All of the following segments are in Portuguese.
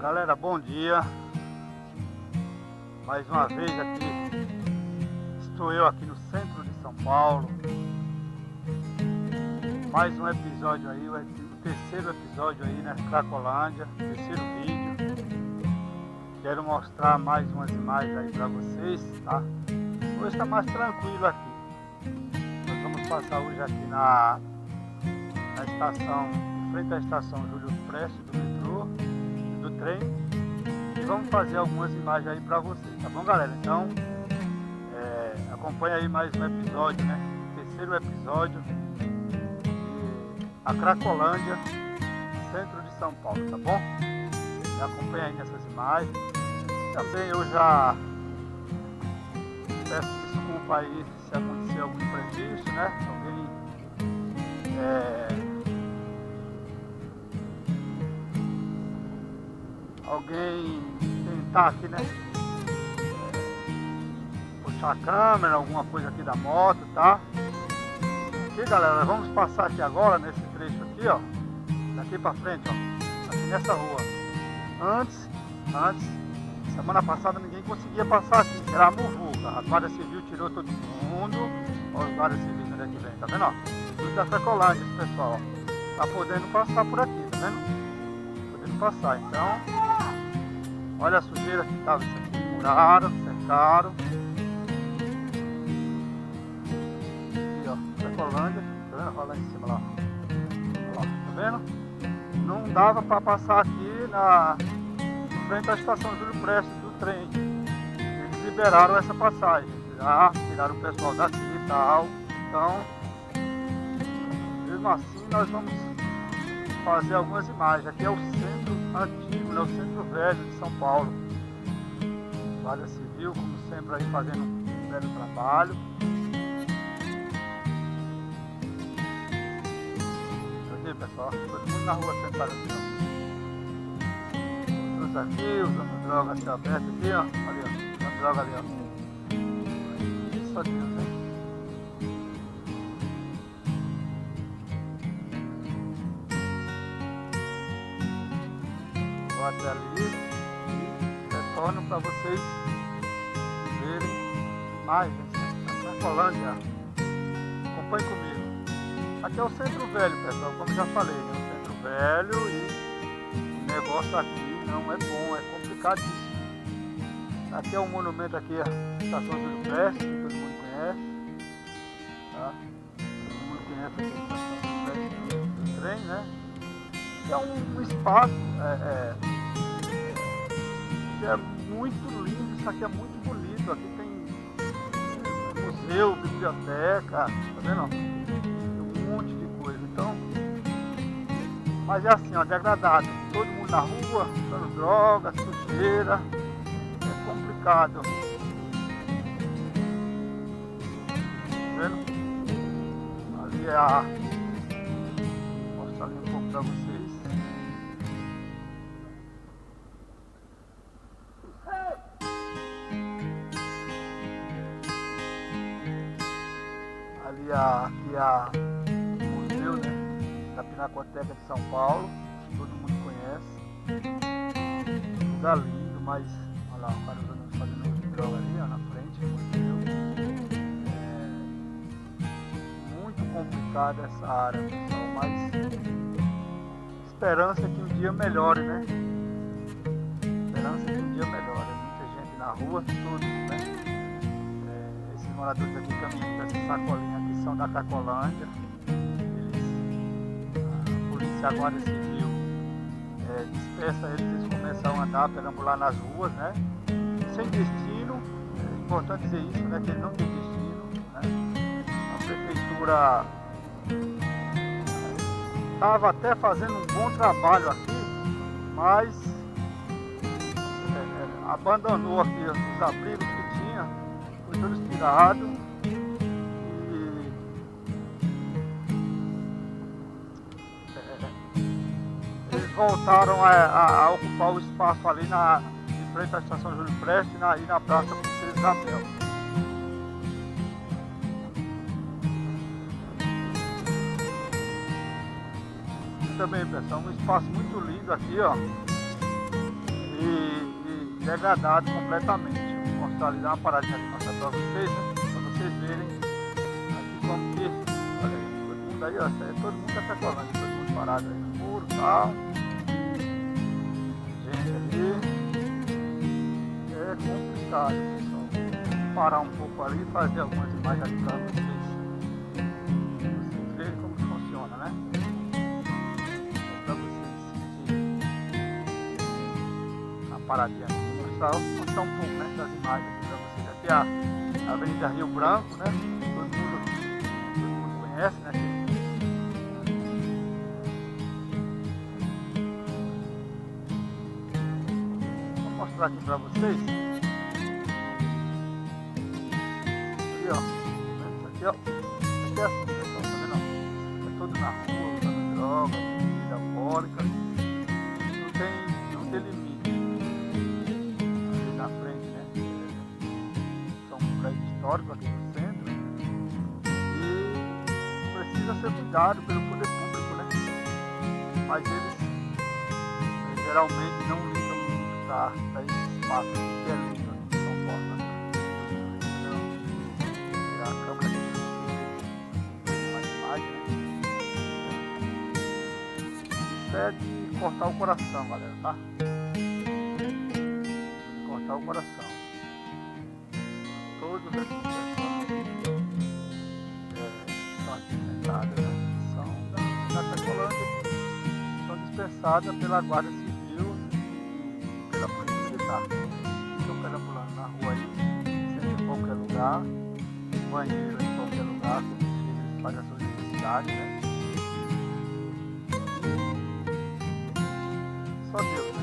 Galera, bom dia. Mais uma vez aqui, estou eu aqui no centro de São Paulo. Mais um episódio aí, o terceiro episódio aí na Cracolândia, terceiro vídeo. Quero mostrar mais umas imagens aí para vocês, tá? Hoje está mais tranquilo aqui. Nós vamos passar hoje aqui na estação, em frente à estação Júlio Prestes do metrô, do trem, e vamos fazer algumas imagens aí para vocês, tá bom, galera? Então acompanha aí mais um episódio, né? Terceiro episódio de a Cracolândia, centro de São Paulo, tá bom? E acompanha aí nessas imagens. Também eu já peço desculpa aí se acontecer algum imprevisto, né? Alguém tentar aqui, né? Puxar a câmera, alguma coisa aqui da moto, tá? Aqui, galera, vamos passar aqui agora nesse trecho aqui, ó. Daqui pra frente, ó. Aqui nessa rua. Antes, semana passada ninguém conseguia passar aqui, era a muvuca. A Guarda Civil tirou todo mundo. Olha os Guarda Civis onde é que vem, tá vendo, ó? Tudo da Cracolândia, esse pessoal, ó. Tá podendo passar por aqui, tá vendo? Podendo passar, então. Olha a sujeira que tava isso aqui. Muraram, cercaram. Aqui, ó, Cracolândia, tá vendo? Olha lá em cima, lá. Olha lá, tá vendo? Não dava pra passar aqui em frente à estação Júlio Prestes do trem. Eles liberaram essa passagem. Já tiraram o pessoal daqui e tal. Então, mesmo assim, nós vamos fazer algumas imagens. Aqui é o centro antigo, né? O centro velho de São Paulo. Guarda Civil, como sempre, aí fazendo um velho trabalho. Aqui, pessoal, todo mundo na rua sentado aqui, ó. Os aqui, usando droga assim aberta aqui, ó. Ali, ó. Usando droga ali, ó. Isso aqui, ó. Até ali e retorno para vocês verem imagens da Cracolândia. Acompanhe comigo. Aqui é o centro velho, pessoal, como já falei, né? O centro velho, e o negócio aqui não é bom, é complicadíssimo. Aqui é um monumento aqui, a estação Júlio Prestes, que todo mundo conhece, tá? Todo mundo conhece aqui a estação Júlio Prestes do trem, né? É um espaço que é muito lindo, isso aqui é muito bonito. Aqui tem museu, biblioteca, tá vendo? Tem um monte de coisa. Então, mas é assim, ó, degradado. Todo mundo na rua, usando droga, sujeira, é complicado. Tá vendo? Ali é a... Vou mostrar ali um pouco pra vocês. Aqui o museu, né, da Pinacoteca de São Paulo, todo mundo conhece. Lugar lindo, mas olha lá, o cara fazendo uso de droga ali, ó, na frente do museu. Muito complicada essa área, pessoal, mas esperança que um dia melhore, né? Esperança que um dia melhore. Muita gente na rua, todos, né? Esses moradores aqui caminhando com essa sacolinha aqui são da Cracolândia. A polícia, a Guarda Civil, dispersa eles, eles começam a andar, perambular nas ruas, né? Sem destino. É importante dizer isso, né? Que ele não tem destino, né? A prefeitura estava até fazendo um bom trabalho aqui, mas abandonou aqui os abrigos que tinha, foi todos tirados. Eles voltaram a ocupar o espaço ali em frente à estação Júlio Prestes e na Praça Princesa Isabel. Também, pessoal, um espaço muito lindo aqui, ó. degradado completamente. Vou mostrar ali, dar uma paradinha ali, mostrar pra vocês, né? Pra vocês verem aqui como que, olha aí, todo mundo aí, ó, todo mundo tá sacolando, todo mundo parado aí no muro e tal. Gente ali, é complicado, pessoal. Vou parar um pouco ali e fazer algumas imagens ali pra vocês verem como que funciona, né? Pra vocês sentirem a paradinha. Vou mostrar um pouco, né, das imagens aqui pra vocês. Aqui é a Avenida Rio Branco, né? Todo mundo conhece, né? Vou mostrar aqui pra vocês. Aqui, ó. Isso aqui, ó. Isso aqui é assim, pessoal, tá vendo? É todo na rua, usando droga, bebida alcoólica. Não tem limite. Ali na frente, né? São um prédio histórico aqui no centro. E precisa ser cuidado pelo poder público, né? Mas eles geralmente não ligam muito para esse espaço que é lindo aqui em São Paulo, né? A câmera de mais imagem, né? Isso é de cortar o coração, galera, tá? De cortar o coração. Todos esses pessoas são dispensadas, né? São da Cracolândia, são dispensadas pela Guarda Civil e pela Polícia Militar. Estão perambulando na rua aí, sempre em qualquer lugar, banheiro em qualquer lugar, que eles fazem as suas necessidades, né? Só Deus, né?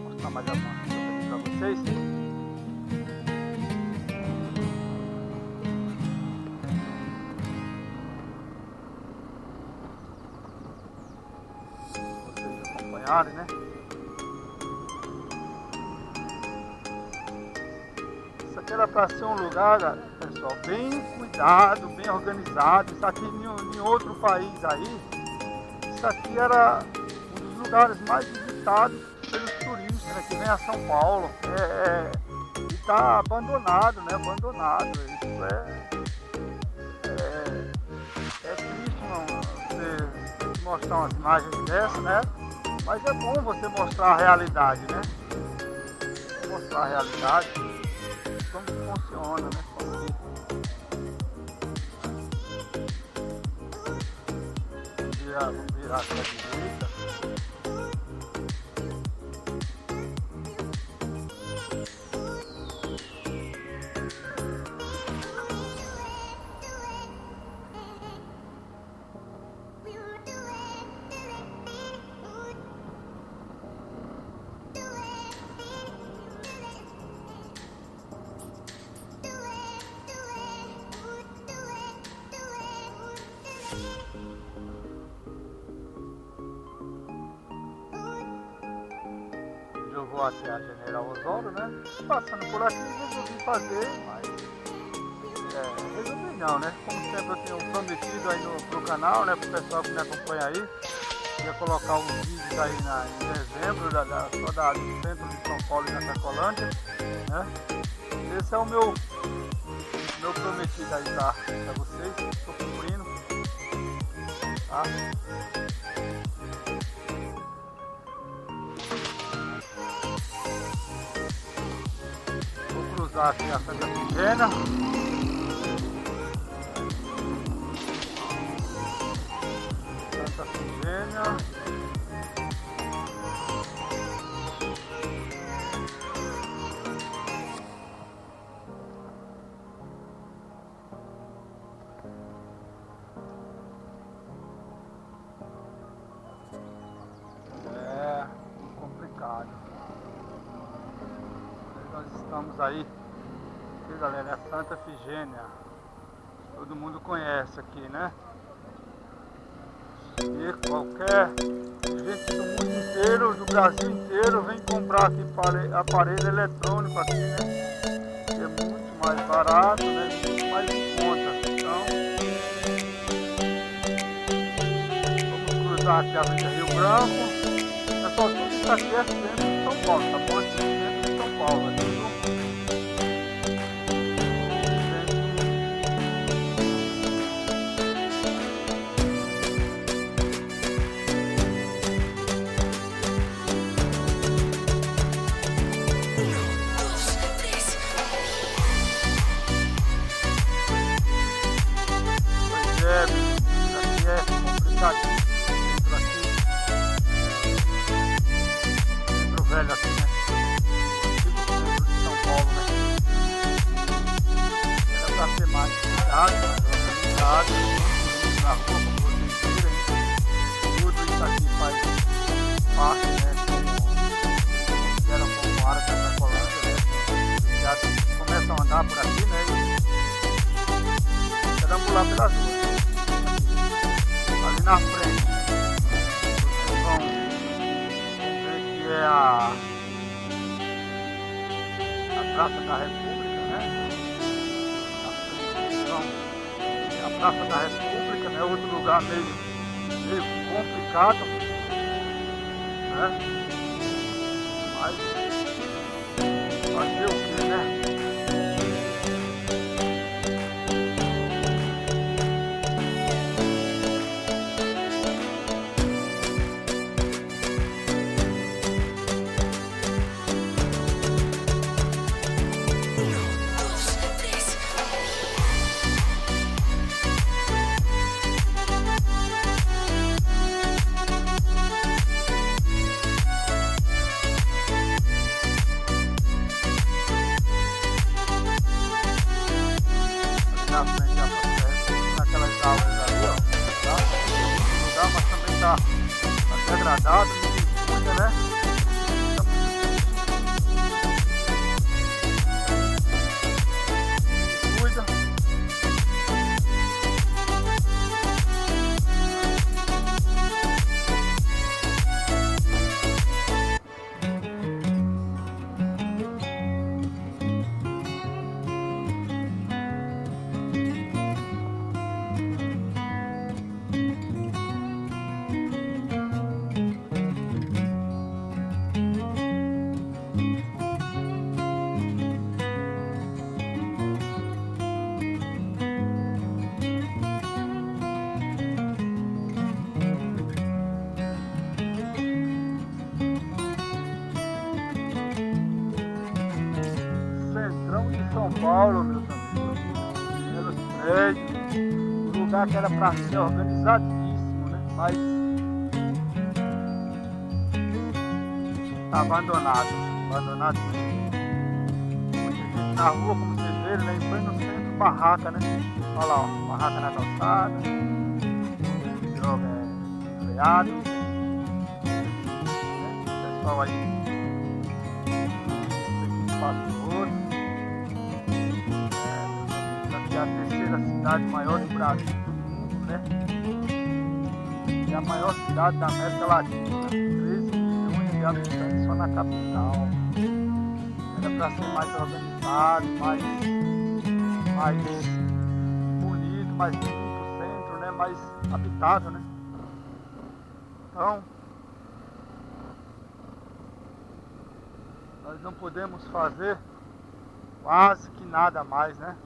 Vou mostrar mais a mão aqui pra vocês. Né? Isso aqui era para ser um lugar, pessoal, bem cuidado, bem organizado. Isso aqui em outro país aí, isso aqui era um dos lugares mais visitados pelos turistas, né, que vem a São Paulo. E está abandonado, né? Abandonado. Isso é triste, não, você mostrar umas imagens dessas, né? Mas é bom você mostrar a realidade, né? Mostrar a realidade, como que funciona, né? Vamos virar para a direita. Eu vou até a General Osório, né? Passando por aqui, resolvi fazer, mas resolvi não, né? Como sempre eu tenho prometido aí pro canal, né? Pro pessoal que me acompanha aí, ia colocar uns vídeos aí em dezembro, só do centro de São Paulo e na Cracolândia, né? Esse é o meu prometido aí, tá? Pra vocês, estou cumprindo, tá? Aqui a Santa Efigênia. Santa Efigênia. É complicado. Nós estamos aí. Galera, é a Santa Efigênia, todo mundo conhece aqui, né? E qualquer gente do mundo inteiro, do Brasil inteiro, vem comprar aqui aparelho eletrônico aqui, né? Que é muito mais barato, né? Muito mais em conta. Então, vamos cruzar aqui a Avenida Rio Branco. pessoal, tudo isso aqui é centro de São Paulo, tá bom? Aqui é centro de São Paulo, é tudo velho aqui, né? Antigo centro de São Paulo, né? Era pra ser mais cuidado, organizado, muito na rua, como vocês viram, hein? Tudo isso aqui faz parte, né? Como consideram como área da Cracolândia, né? Já começam a andar por aqui, né? E perambular pelas ruas. Ali na frente, vocês vão ver que é a Praça da República, né? Na frente, então, é a Praça da República, né? Outro lugar meio complicado, né? Mas fazer o que, né? Na frente da Praça da República, naquelas árvores ali, ó, tá? Lugar, mas também tá degradado, ninguém cuida, né? Cuida. Centrão de São Paulo, meus amigos, pelos prédios, um lugar que era para ser organizadíssimo, né? Mas tá abandonado, abandonado. Muita gente na rua, como vocês viram, né? Foi no centro, barraca, né? Olha lá, ó, barraca na calçada, droga freado, né? O pessoal aí espaço outro. Aqui é a terceira cidade maior do Brasil, do mundo, né? E a maior cidade da América Latina, 13 milhões de habitantes só na capital. Era para ser mais organizado, mais bonito, mais limpo o centro, né? Mais habitável, né? Então, nós não podemos fazer quase que nada mais, né?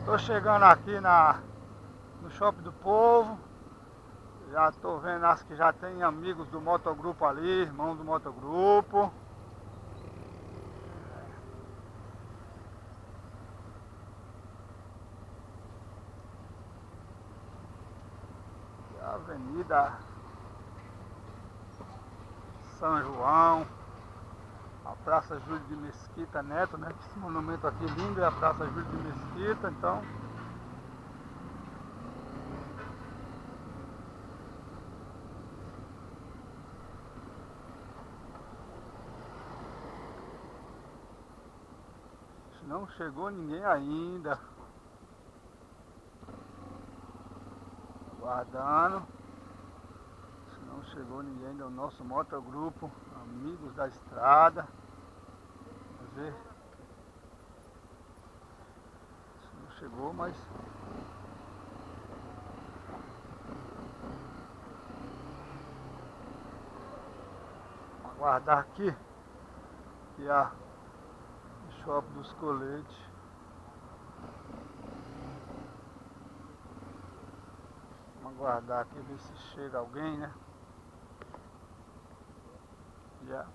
Tô chegando aqui no Shopping do Povo. Já tô vendo, acho que já tem amigos do motogrupo ali, irmãos do motogrupo. A Avenida São João, a Praça Júlio de Mesquita Neto, né? Esse monumento aqui lindo é a Praça Júlio de Mesquita, então não chegou ninguém ainda. Aguardando. Se não chegou ninguém ainda, o nosso motogrupo, amigos da estrada. Vamos ver. Se não chegou, mas Aguardar aqui. E a Shopping dos Coletes. Vamos aguardar aqui, ver se chega alguém, né? Já.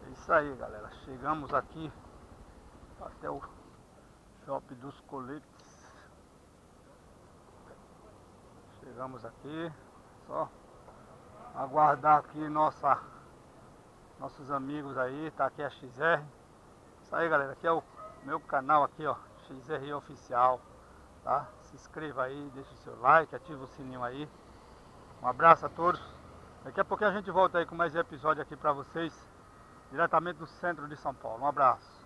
É isso aí, galera. Chegamos aqui até o Shopping dos Coletes. Chegamos aqui. Só aguardar aqui nossos amigos aí. Tá aqui a XR. Isso aí, galera. Aqui é o meu canal aqui, ó. XR Oficial. Tá? Se inscreva aí, deixa o seu like, ativa o sininho aí. Um abraço a todos. Daqui a pouquinho a gente volta aí com mais episódio aqui pra vocês. Diretamente do centro de São Paulo. Um abraço.